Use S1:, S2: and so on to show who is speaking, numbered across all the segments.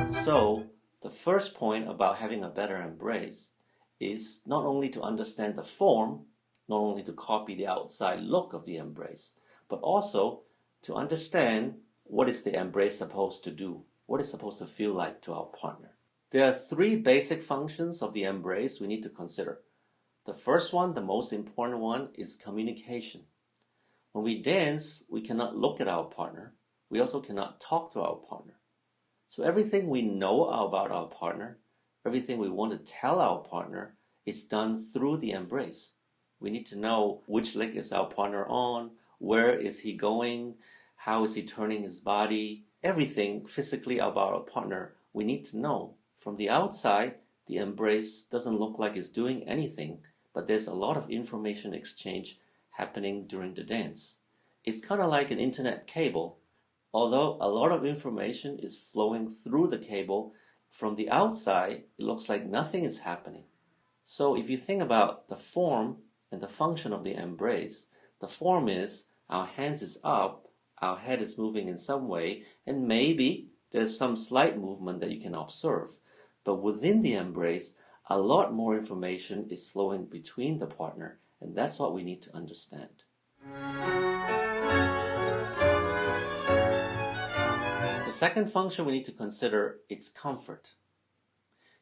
S1: So, the first point about having a better embrace is not only to understand the form, not only to copy the outside look of the embrace, but also to understand what is the embrace supposed to do, what it's supposed to feel like to our partner. There are three basic functions of the embrace we need to consider. The first one, the most important one, is communication. When we dance, we cannot look at our partner. We also cannot talk to our partner. So everything we know about our partner, everything we want to tell our partner, is done through the embrace. We need to know which leg is our partner on, where is he going, how is he turning his body, everything physically about our partner we need to know. From the outside, the embrace doesn't look like it's doing anything, but there's a lot of information exchange happening during the dance. It's kind of like an internet cable. Although a lot of information is flowing through the cable, from the outside, it looks like nothing is happening. So if you think about the form and the function of the embrace, the form is our hands is up, our head is moving in some way, and maybe there's some slight movement that you can observe. But within the embrace, a lot more information is flowing between the partner, and that's what we need to understand. The second function we need to consider is comfort.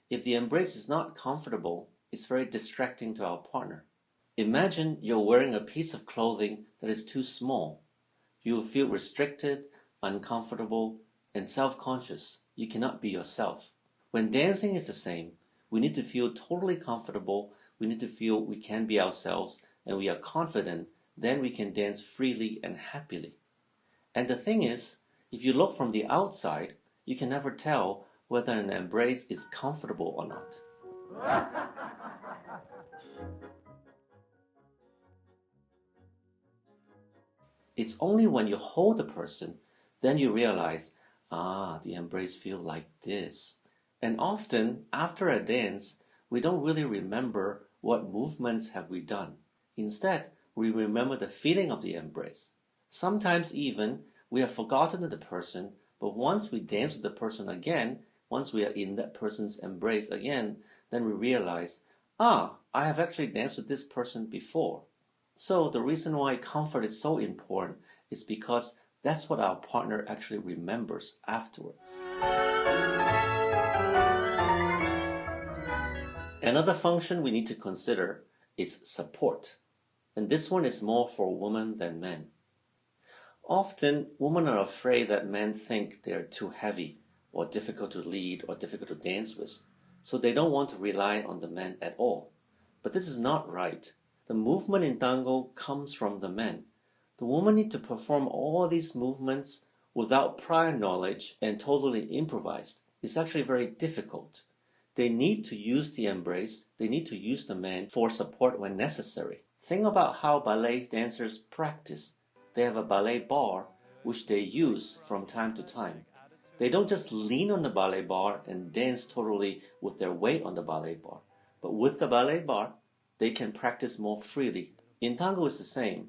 S1: If the embrace is not comfortable, it's very distracting to our partner. Imagine you're wearing a piece of clothing that is too small. You will feel restricted, uncomfortable, and self-conscious. You cannot be yourself. When dancing is the same, we need to feel totally comfortable, we need to feel we can be ourselves, and we are confident, then we can dance freely and happily. And the thing is, if you look from the outside, you can never tell whether an embrace is comfortable or not. It's only when you hold the person, then you realize, the embrace feels like this. And often, after a dance, we don't really remember what movements have we done. Instead, we remember the feeling of the embrace. Sometimes even, we have forgotten the person, but once we dance with the person again, once we are in that person's embrace again, then we realize, I have actually danced with this person before. So the reason why comfort is so important is because that's what our partner actually remembers afterwards. Another function we need to consider is support. And this one is more for women than men. Often, women are afraid that men think they are too heavy or difficult to lead or difficult to dance with, so they don't want to rely on the men at all. But this is not right. The movement in tango comes from the men. The woman need to perform all these movements without prior knowledge and totally improvised. It's actually very difficult. They need to use the embrace, they need to use the man for support when necessary. Think about how ballet dancers practice. They have a ballet bar which they use from time to time. They don't just lean on the ballet bar and dance totally with their weight on the ballet bar. But with the ballet bar, they can practice more freely. In tango it's the same.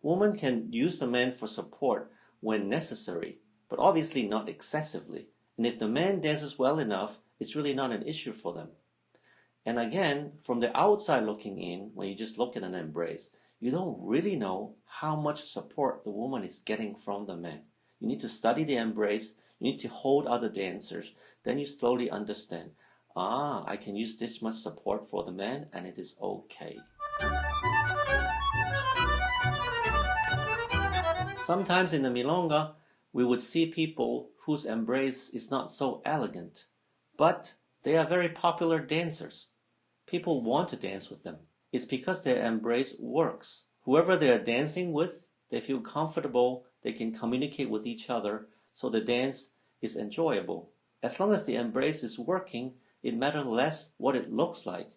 S1: Women can use the man for support when necessary, but obviously not excessively. And if the man dances well enough, it's really not an issue for them. And again, from the outside looking in, when you just look at an embrace, you don't really know how much support the woman is getting from the man. You need to study the embrace, you need to hold other dancers, then you slowly understand, I can use this much support for the man and it is okay. Sometimes in the milonga, we would see people whose embrace is not so elegant, but they are very popular dancers. People want to dance with them. It's because their embrace works. Whoever they are dancing with, they feel comfortable, they can communicate with each other, so the dance is enjoyable. As long as the embrace is working, it matters less what it looks like.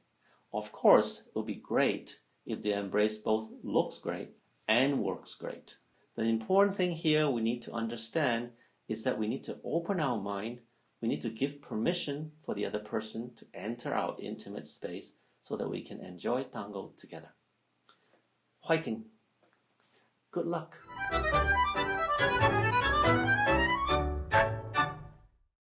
S1: Of course, it would be great if the embrace both looks great and works great. The important thing here we need to understand is that we need to open our mind, we need to give permission for the other person to enter our intimate space so that we can enjoy tango together. Fighting! Good luck!